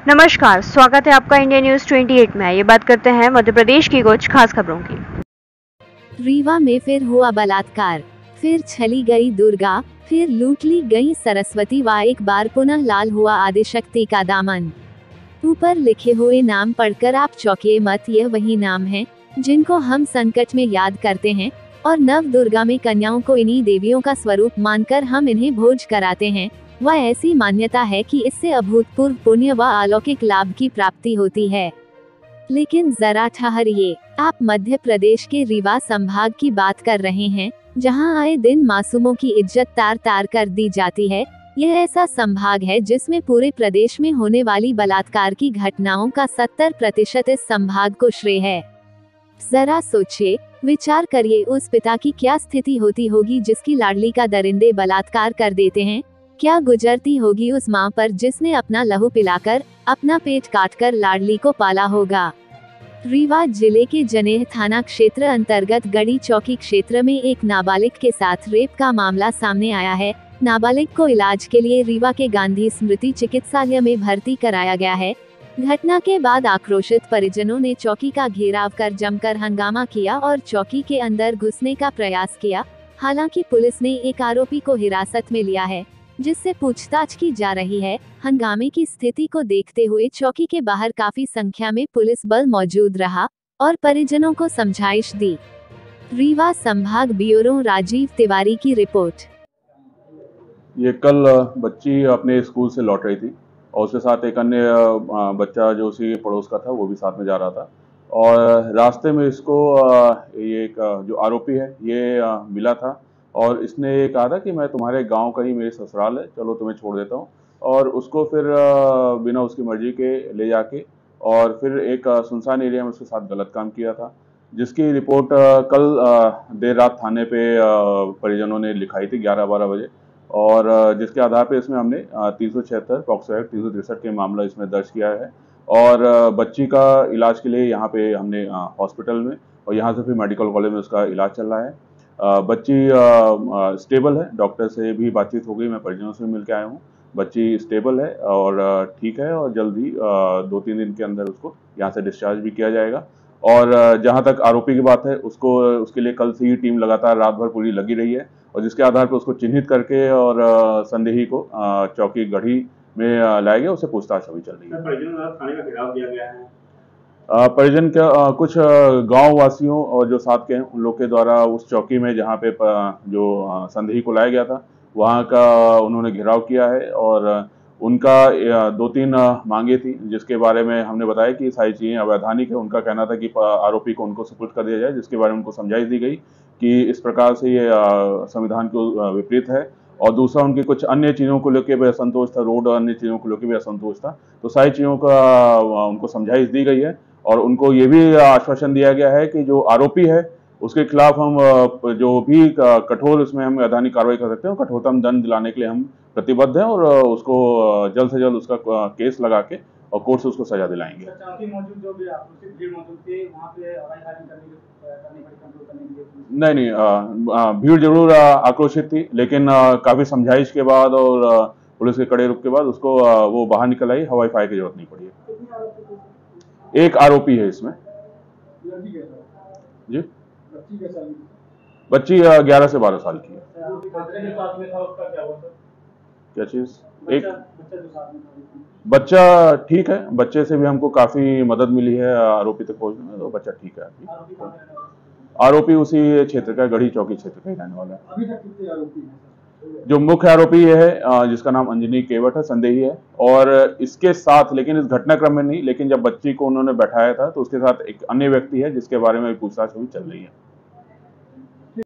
नमस्कार, स्वागत है आपका इंडिया न्यूज 28 में। ये बात करते हैं मध्य प्रदेश की कुछ खास खबरों की। रीवा में फिर हुआ बलात्कार, फिर छली गई दुर्गा, फिर लूट ली गई सरस्वती व एक बार पुनः लाल हुआ आदिशक्ति का दामन। ऊपर लिखे हुए नाम पढ़कर आप चौंकिए मत, यह वही नाम हैं जिनको हम संकट में याद करते हैं और नव दुर्गा में कन्याओं को इन्हीं देवियों का स्वरूप मानकर हम इन्हें भोज कराते हैं। वह ऐसी मान्यता है कि इससे अभूतपूर्व पुण्य व अलौकिक लाभ की प्राप्ति होती है। लेकिन जरा ठहरिए, आप मध्य प्रदेश के रीवा संभाग की बात कर रहे हैं, जहां आए दिन मासूमों की इज्जत तार तार कर दी जाती है। यह ऐसा संभाग है जिसमें पूरे प्रदेश में होने वाली बलात्कार की घटनाओं का 70% इस संभाग को श्रेय है। जरा सोचिए, विचार करिए, उस पिता की क्या स्थिति होती होगी जिसकी लाडली का दरिंदे बलात्कार कर देते हैं। क्या गुजरती होगी उस माँ पर जिसने अपना लहू पिलाकर, अपना पेट काटकर लाडली को पाला होगा। रीवा जिले के जनेह थाना क्षेत्र अंतर्गत गढ़ी चौकी क्षेत्र में एक नाबालिग के साथ रेप का मामला सामने आया है। नाबालिग को इलाज के लिए रीवा के गांधी स्मृति चिकित्सालय में भर्ती कराया गया है। घटना के बाद आक्रोशित परिजनों ने चौकी का घेराव कर जमकर हंगामा किया और चौकी के अंदर घुसने का प्रयास किया। हालांकि पुलिस ने एक आरोपी को हिरासत में लिया है, जिससे पूछताछ की जा रही है। हंगामे की स्थिति को देखते हुए चौकी के बाहर काफी संख्या में पुलिस बल मौजूद रहा और परिजनों को समझाइश दी। रीवा संभाग ब्यूरो राजीव तिवारी की रिपोर्ट। ये कल बच्ची अपने स्कूल से लौट रही थी और उसके साथ एक अन्य बच्चा जो उसी पड़ोस का था वो भी साथ में जा रहा था और रास्ते में इसको ये एक जो आरोपी है ये मिला था और इसने ये कहा था कि मैं तुम्हारे गांव का ही मेरे ससुराल है, चलो तुम्हें छोड़ देता हूं। और उसको फिर बिना उसकी मर्जी के ले जाके और फिर एक सुनसान एरिया में उसके साथ गलत काम किया था, जिसकी रिपोर्ट कल देर रात थाने पे परिजनों ने लिखाई थी 11-12 बजे और जिसके आधार पे इसमें हमने 376 पॉक्सो एक्ट 363 के मामला इसमें दर्ज किया है और बच्ची का इलाज के लिए यहाँ पे हमने हॉस्पिटल में और यहाँ से फिर मेडिकल कॉलेज में उसका इलाज चल रहा है। बच्ची स्टेबल है, डॉक्टर से भी बातचीत हो गई, मैं परिजनों से मिल के आया हूँ। बच्ची स्टेबल है और ठीक है और जल्दी 2-3 दिन के अंदर उसको यहाँ से डिस्चार्ज भी किया जाएगा। और जहाँ तक आरोपी की बात है, उसको उसके लिए कल से ही टीम लगातार रात भर पूरी लगी रही है और जिसके आधार पर उसको चिन्हित करके और संदेही को चौकी गढ़ी में लाया गया, उससे पूछताछ अभी चल रही है। परिजनों द्वारा थाने का घेराव किया गया है। परिजन का कुछ गांव वासियों और जो साथ के हैं उन लोग के द्वारा उस चौकी में जहां पे जो संदेही को लाया गया था वहां का उन्होंने घेराव किया है और उनका 2-3 मांगे थी, जिसके बारे में हमने बताया कि सारी चीज़ें अवैधानिक है। उनका कहना था कि आरोपी को उनको सुपुर्द कर दिया जाए, जिसके बारे में उनको समझाइश दी गई कि इस प्रकार से ये संविधान को विपरीत है। और दूसरा, उनकी कुछ अन्य चीज़ों को लेकर भी असंतोष था, रोड और अन्य चीज़ों को लेकर भी असंतोष था, तो सारी चीज़ों का उनको समझाइश दी गई है और उनको ये भी आश्वासन दिया गया है कि जो आरोपी है उसके खिलाफ हम जो भी कठोर उसमें हम अवैधानिक कार्रवाई कर सकते हैं, कठोरतम दंड दिलाने के लिए हम प्रतिबद्ध हैं और उसको जल्द से जल्द उसका केस लगा के और कोर्ट से उसको सजा दिलाएंगे। नहीं, भीड़ जरूर आक्रोशित थी, लेकिन काफी समझाइश के बाद और पुलिस के कड़े रुख के बाद उसको वो बाहर निकल आई, हवाई फायर की जरूरत नहीं पड़ी है। एक आरोपी है इसमें जी। बच्ची 11 से 12 साल की है। क्या चीज? एक बच्चा ठीक है, बच्चे से भी हमको काफी मदद मिली है आरोपी तक पहुंचने में, तो बच्चा ठीक है अभी। आरोपी उसी क्षेत्र का, गढ़ी चौकी क्षेत्र का ही रहने वाला है। अभी तक कितने आरोपी हैं? जो मुख्य आरोपी है जिसका नाम अंजनी केवट है, संदेही है, और इसके साथ, लेकिन इस घटनाक्रम में नहीं, लेकिन जब बच्ची को उन्होंने बैठाया था तो उसके साथ एक अन्य व्यक्ति है जिसके बारे में पूछताछ अभी चल रही है।